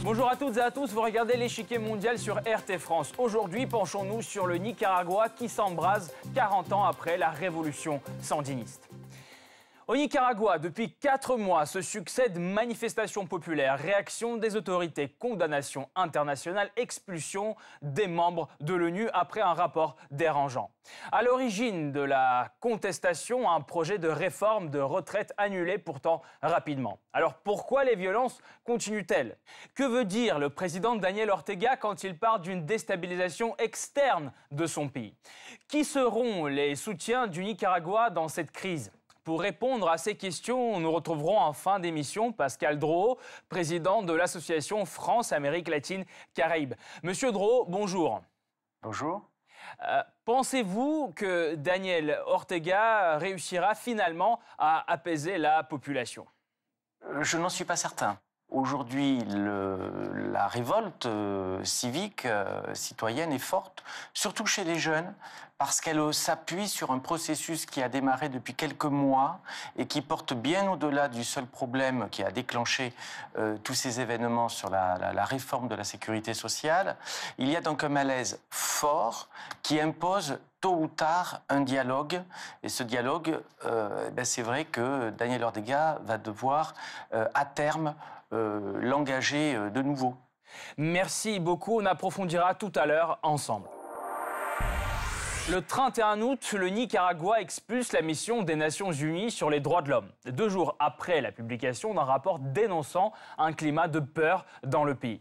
Bonjour à toutes et à tous, vous regardez l'échiquier mondial sur RT France. Aujourd'hui, penchons-nous sur le Nicaragua qui s'embrase 40 ans après la révolution sandiniste. Au Nicaragua, depuis 4 mois, se succèdent manifestations populaires, réactions des autorités, condamnations internationales, expulsion des membres de l'ONU après un rapport dérangeant. À l'origine de la contestation, un projet de réforme de retraite annulé pourtant rapidement. Alors pourquoi les violences continuent-elles? Que veut dire le président Daniel Ortega quand il parle d'une déstabilisation externe de son pays? Qui seront les soutiens du Nicaragua dans cette crise? Pour répondre à ces questions, nous retrouverons en fin d'émission Pascal Drouot, président de l'association France-Amérique latine-Caraïbes. Monsieur Drouot, bonjour. Bonjour. Pensez-vous que Daniel Ortega réussira finalement à apaiser la population? Je n'en suis pas certain. Aujourd'hui, la révolte civique, citoyenne est forte, surtout chez les jeunes, parce qu'elle s'appuie sur un processus qui a démarré depuis quelques mois et qui porte bien au-delà du seul problème qui a déclenché tous ces événements sur la réforme de la sécurité sociale. Il y a donc un malaise fort qui impose tôt ou tard un dialogue. Et ce dialogue, c'est vrai que Daniel Ortega va devoir, à terme, l'engager de nouveau. Merci beaucoup. On approfondira tout à l'heure ensemble. Le 31 août, le Nicaragua expulse la mission des Nations Unies sur les droits de l'homme, 2 jours après la publication d'un rapport dénonçant un climat de peur dans le pays.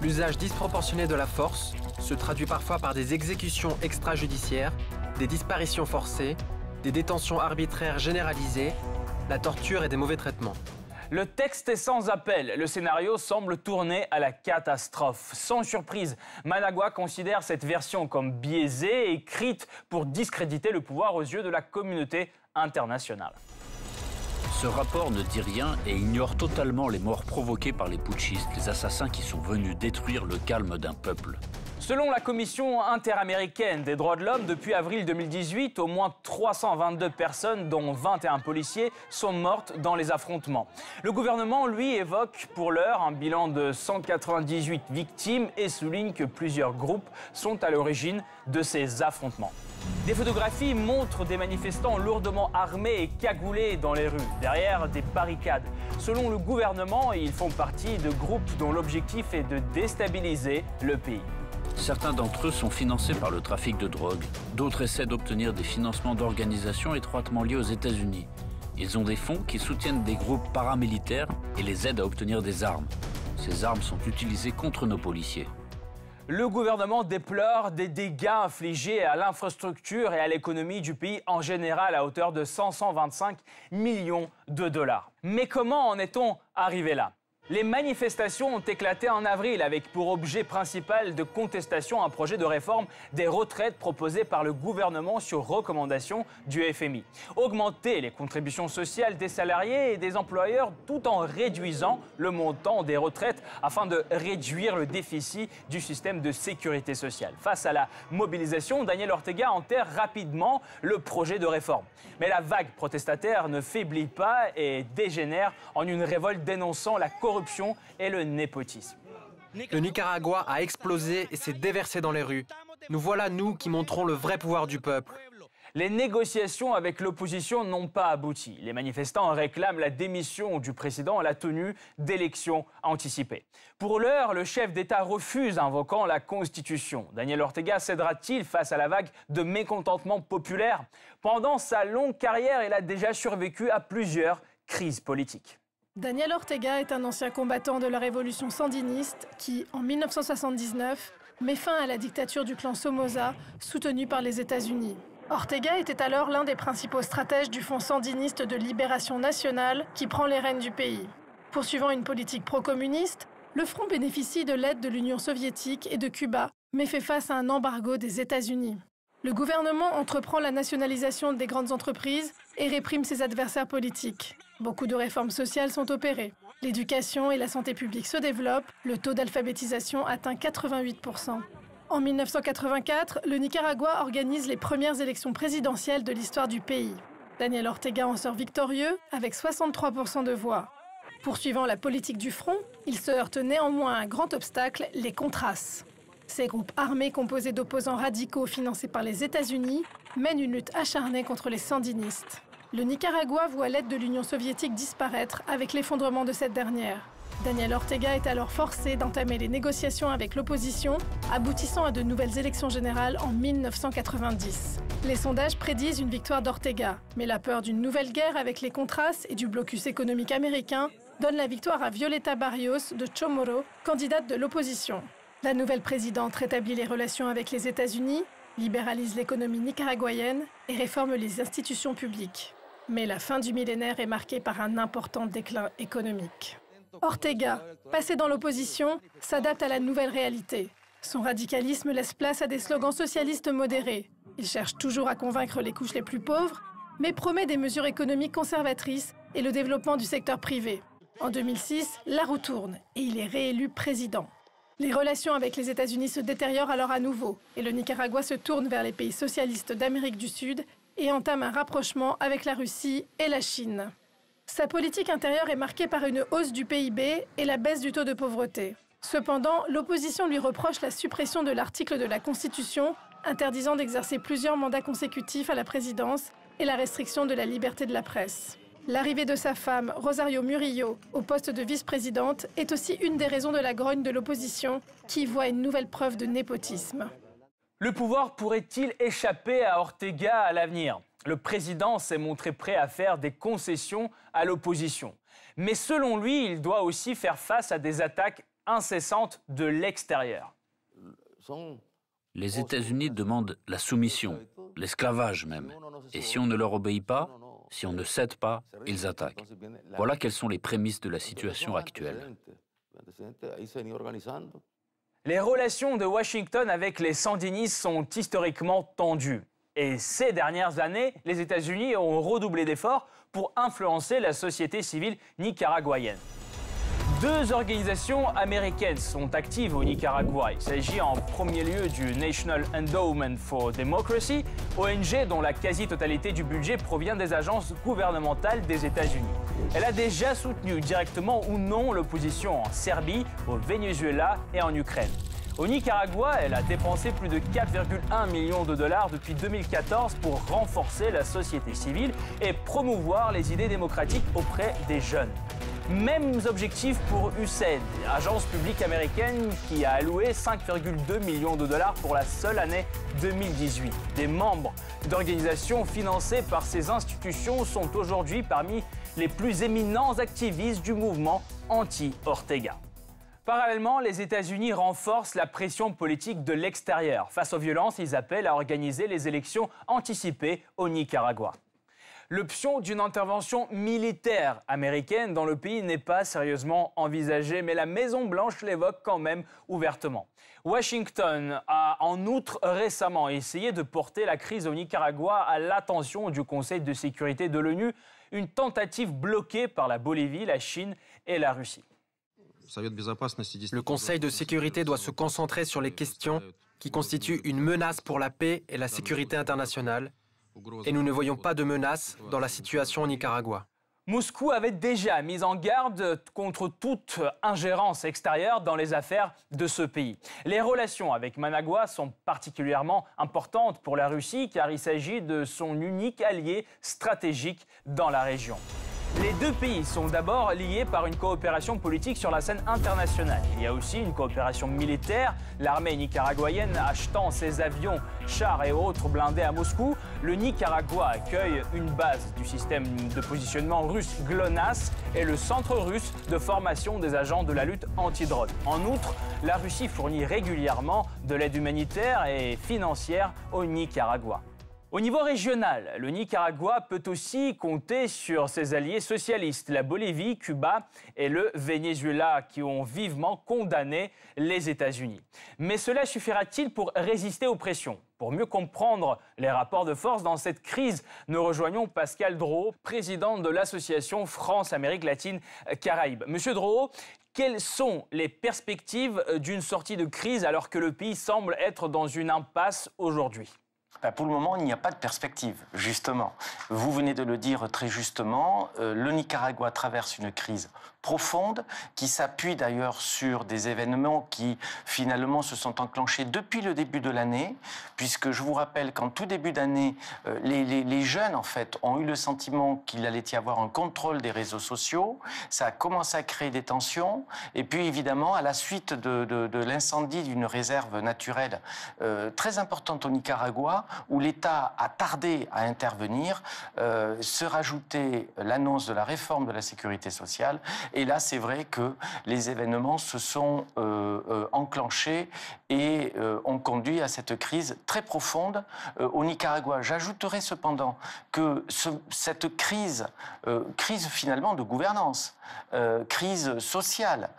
L'usage disproportionné de la force se traduit parfois par des exécutions extrajudiciaires, des disparitions forcées, des détentions arbitraires généralisées, la torture et des mauvais traitements. Le texte est sans appel. Le scénario semble tourner à la catastrophe. Sans surprise, Managua considère cette version comme biaisée et écrite pour discréditer le pouvoir aux yeux de la communauté internationale. Ce rapport ne dit rien et ignore totalement les morts provoquées par les putschistes, les assassins qui sont venus détruire le calme d'un peuple. Selon la Commission interaméricaine des droits de l'homme, depuis avril 2018, au moins 322 personnes, dont 21 policiers, sont mortes dans les affrontements. Le gouvernement, lui, évoque pour l'heure un bilan de 198 victimes et souligne que plusieurs groupes sont à l'origine de ces affrontements. Des photographies montrent des manifestants lourdement armés et cagoulés dans les rues, derrière des barricades. Selon le gouvernement, ils font partie de groupes dont l'objectif est de déstabiliser le pays. Certains d'entre eux sont financés par le trafic de drogue. D'autres essaient d'obtenir des financements d'organisations étroitement liées aux États-Unis. Ils ont des fonds qui soutiennent des groupes paramilitaires et les aident à obtenir des armes. Ces armes sont utilisées contre nos policiers. Le gouvernement déplore des dégâts infligés à l'infrastructure et à l'économie du pays en général à hauteur de 125 millions de dollars. Mais comment en est-on arrivé là ? Les manifestations ont éclaté en avril avec pour objet principal de contestation un projet de réforme des retraites proposé par le gouvernement sur recommandation du FMI. Augmenter les contributions sociales des salariés et des employeurs tout en réduisant le montant des retraites afin de réduire le déficit du système de sécurité sociale. Face à la mobilisation, Daniel Ortega enterre rapidement le projet de réforme. Mais la vague protestataire ne faiblit pas et dégénère en une révolte dénonçant la corruption et le népotisme. Le Nicaragua a explosé et s'est déversé dans les rues. Nous voilà, nous, qui montrons le vrai pouvoir du peuple. Les négociations avec l'opposition n'ont pas abouti. Les manifestants réclament la démission du président à la tenue d'élections anticipées. Pour l'heure, le chef d'État refuse, invoquant la Constitution. Daniel Ortega cédera-t-il face à la vague de mécontentement populaire? Pendant sa longue carrière, il a déjà survécu à plusieurs crises politiques. Daniel Ortega est un ancien combattant de la révolution sandiniste qui, en 1979, met fin à la dictature du clan Somoza, soutenu par les États-Unis. Ortega était alors l'un des principaux stratèges du Front sandiniste de libération nationale qui prend les rênes du pays. Poursuivant une politique pro-communiste, le Front bénéficie de l'aide de l'Union soviétique et de Cuba, mais fait face à un embargo des États-Unis. Le gouvernement entreprend la nationalisation des grandes entreprises et réprime ses adversaires politiques. Beaucoup de réformes sociales sont opérées. L'éducation et la santé publique se développent, le taux d'alphabétisation atteint 88%. En 1984, le Nicaragua organise les premières élections présidentielles de l'histoire du pays. Daniel Ortega en sort victorieux avec 63% de voix. Poursuivant la politique du front, il se heurte néanmoins à un grand obstacle, les Contras. Ces groupes armés composés d'opposants radicaux financés par les États-Unis mènent une lutte acharnée contre les sandinistes. Le Nicaragua voit l'aide de l'Union soviétique disparaître avec l'effondrement de cette dernière. Daniel Ortega est alors forcé d'entamer les négociations avec l'opposition, aboutissant à de nouvelles élections générales en 1990. Les sondages prédisent une victoire d'Ortega, mais la peur d'une nouvelle guerre avec les Contras et du blocus économique américain donne la victoire à Violeta Barrios de Chamorro, candidate de l'opposition. La nouvelle présidente rétablit les relations avec les États-Unis, libéralise l'économie nicaraguayenne et réforme les institutions publiques. Mais la fin du millénaire est marquée par un important déclin économique. Ortega, passé dans l'opposition, s'adapte à la nouvelle réalité. Son radicalisme laisse place à des slogans socialistes modérés. Il cherche toujours à convaincre les couches les plus pauvres, mais promet des mesures économiques conservatrices et le développement du secteur privé. En 2006, la roue tourne et il est réélu président. Les relations avec les États-Unis se détériorent alors à nouveau et le Nicaragua se tourne vers les pays socialistes d'Amérique du Sud et entame un rapprochement avec la Russie et la Chine. Sa politique intérieure est marquée par une hausse du PIB et la baisse du taux de pauvreté. Cependant, l'opposition lui reproche la suppression de l'article de la Constitution interdisant d'exercer plusieurs mandats consécutifs à la présidence et la restriction de la liberté de la presse. L'arrivée de sa femme, Rosario Murillo, au poste de vice-présidente est aussi une des raisons de la grogne de l'opposition, qui voit une nouvelle preuve de népotisme. Le pouvoir pourrait-il échapper à Ortega à l'avenir? Le président s'est montré prêt à faire des concessions à l'opposition. Mais selon lui, il doit aussi faire face à des attaques incessantes de l'extérieur. Les États-Unis demandent la soumission, l'esclavage même. Et si on ne leur obéit pas, si on ne cède pas, ils attaquent. Voilà quelles sont les prémices de la situation actuelle. Les relations de Washington avec les sandinistes sont historiquement tendues. Et ces dernières années, les États-Unis ont redoublé d'efforts pour influencer la société civile nicaraguayenne. Deux organisations américaines sont actives au Nicaragua. Il s'agit en premier lieu du National Endowment for Democracy, ONG dont la quasi-totalité du budget provient des agences gouvernementales des États-Unis. Elle a déjà soutenu directement ou non l'opposition en Serbie, au Venezuela et en Ukraine. Au Nicaragua, elle a dépensé plus de 4,1 millions de dollars depuis 2014 pour renforcer la société civile et promouvoir les idées démocratiques auprès des jeunes. Mêmes objectifs pour USAID, agence publique américaine qui a alloué 5,2 millions de dollars pour la seule année 2018. Des membres d'organisations financées par ces institutions sont aujourd'hui parmi les plus éminents activistes du mouvement anti-Ortega. Parallèlement, les États-Unis renforcent la pression politique de l'extérieur. Face aux violences, ils appellent à organiser les élections anticipées au Nicaragua. L'option d'une intervention militaire américaine dans le pays n'est pas sérieusement envisagée, mais la Maison-Blanche l'évoque quand même ouvertement. Washington a en outre récemment essayé de porter la crise au Nicaragua à l'attention du Conseil de sécurité de l'ONU, une tentative bloquée par la Bolivie, la Chine et la Russie. Le Conseil de sécurité doit se concentrer sur les questions qui constituent une menace pour la paix et la sécurité internationale. Et nous ne voyons pas de menace dans la situation au Nicaragua. Moscou avait déjà mis en garde contre toute ingérence extérieure dans les affaires de ce pays. Les relations avec Managua sont particulièrement importantes pour la Russie car il s'agit de son unique allié stratégique dans la région. Les deux pays sont d'abord liés par une coopération politique sur la scène internationale. Il y a aussi une coopération militaire, l'armée nicaraguayenne achetant ses avions, chars et autres blindés à Moscou. Le Nicaragua accueille une base du système de positionnement russe GLONASS et le centre russe de formation des agents de la lutte anti-drone. En outre, la Russie fournit régulièrement de l'aide humanitaire et financière au Nicaragua. Au niveau régional, le Nicaragua peut aussi compter sur ses alliés socialistes, la Bolivie, Cuba et le Venezuela, qui ont vivement condamné les États-Unis. Mais cela suffira-t-il pour résister aux pressions? Pour mieux comprendre les rapports de force dans cette crise, nous rejoignons Pascal Drouot, président de l'association France-Amérique latine-Caraïbes. Monsieur Drouot, quelles sont les perspectives d'une sortie de crise alors que le pays semble être dans une impasse aujourd'hui? Pour le moment, il n'y a pas de perspective, justement. Vous venez de le dire très justement, le Nicaragua traverse une crise profonde qui s'appuie d'ailleurs sur des événements qui finalement se sont enclenchés depuis le début de l'année, puisque je vous rappelle qu'en tout début d'année, les jeunes en fait ont eu le sentiment qu'il allait y avoir un contrôle des réseaux sociaux, ça a commencé à créer des tensions, et puis évidemment à la suite de l'incendie d'une réserve naturelle très importante au Nicaragua, où l'État a tardé à intervenir, se rajoutait l'annonce de la réforme de la sécurité sociale. Et là, c'est vrai que les événements se sont enclenchés et ont conduit à cette crise très profonde au Nicaragua. J'ajouterai cependant que cette crise finalement de gouvernance, crise sociale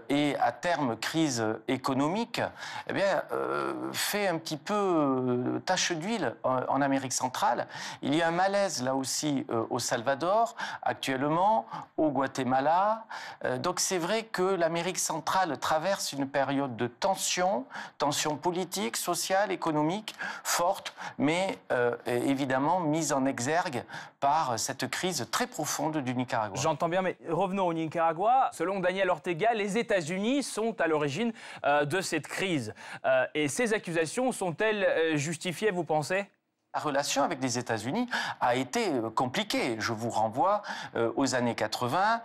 et à terme crise économique, eh bien, fait un petit peu tache d'huile en Amérique centrale. Il y a un malaise là aussi au Salvador actuellement, au Guatemala. Donc c'est vrai que l'Amérique centrale traverse une période de tension politique, sociale, économique forte, mais évidemment mise en exergue par cette crise très profonde du Nicaragua. J'entends bien, mais revenons au Nicaragua. Selon Daniel Ortega, les États-Unis sont à l'origine de cette crise. Et ces accusations sont-elles justifiées, vous pensez ? La relation avec les États-Unis a été compliquée. Je vous renvoie aux années 80,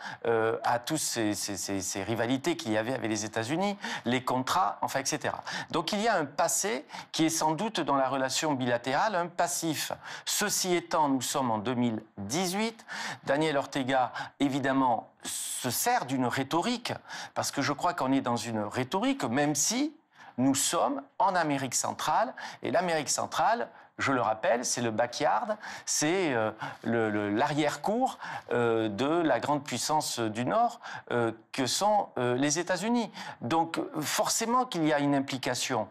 à toutes ces rivalités qu'il y avait avec les États-Unis, les contrats, enfin, etc. Donc il y a un passé qui est sans doute dans la relation bilatérale un passif. Ceci étant, nous sommes en 2018. Daniel Ortega, évidemment, se sert d'une rhétorique, parce que je crois qu'on est dans une rhétorique, même si nous sommes en Amérique centrale, et l'Amérique centrale, je le rappelle, c'est le backyard, c'est l'arrière-cour de la grande puissance du Nord que sont les États-Unis. Donc forcément qu'il y a une implication,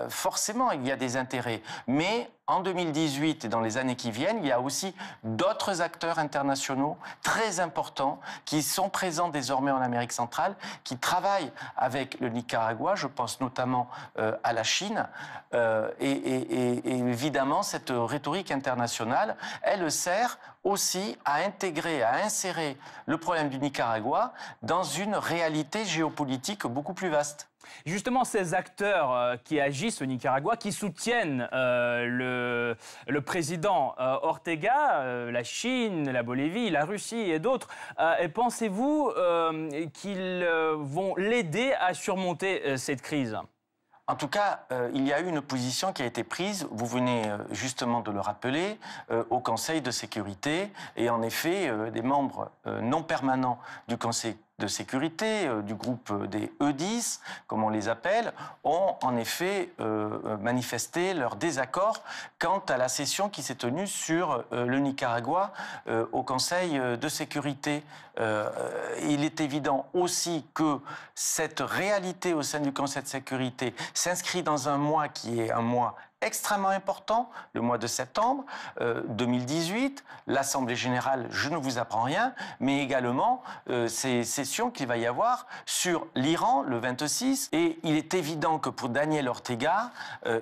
forcément il y a des intérêts, mais en 2018 et dans les années qui viennent, il y a aussi d'autres acteurs internationaux très importants qui sont présents désormais en Amérique centrale, qui travaillent avec le Nicaragua, je pense notamment à la Chine, et évidemment cette rhétorique internationale, elle sert aussi à intégrer, à insérer le problème du Nicaragua dans une réalité géopolitique beaucoup plus vaste. Justement, ces acteurs qui agissent au Nicaragua, qui soutiennent le président Ortega, la Chine, la Bolivie, la Russie et d'autres, pensez-vous qu'ils vont l'aider à surmonter cette crise ? En tout cas, il y a eu une position qui a été prise, vous venez justement de le rappeler, au Conseil de sécurité. Et en effet, des membres non permanents du Conseil de sécurité, du groupe des E10, comme on les appelle, ont en effet manifesté leur désaccord quant à la session qui s'est tenue sur le Nicaragua au Conseil de sécurité. Il est évident aussi que cette réalité au sein du Conseil de sécurité s'inscrit dans un mois qui est un mois extrêmement important, le mois de septembre 2018, l'Assemblée générale, je ne vous apprends rien, mais également ces sessions qu'il va y avoir sur l'Iran le 26. Et il est évident que pour Daniel Ortega,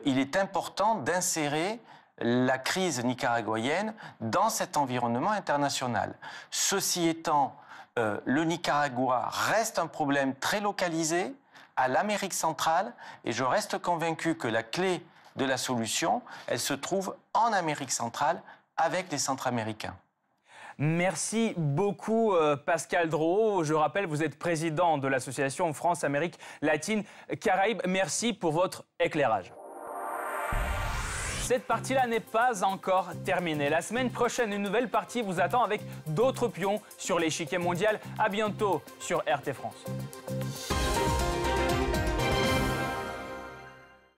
il est important d'insérer la crise nicaraguayenne dans cet environnement international. Ceci étant, le Nicaragua reste un problème très localisé à l'Amérique centrale, et je reste convaincu que la clé de la solution, elle se trouve en Amérique centrale avec les Centra-Américains. Merci beaucoup Pascal Drouot. Je rappelle, vous êtes président de l'association France-Amérique latine Caraïbes. Merci pour votre éclairage. Cette partie-là n'est pas encore terminée. La semaine prochaine, une nouvelle partie vous attend avec d'autres pions sur l'échiquier mondial. À bientôt sur RT France.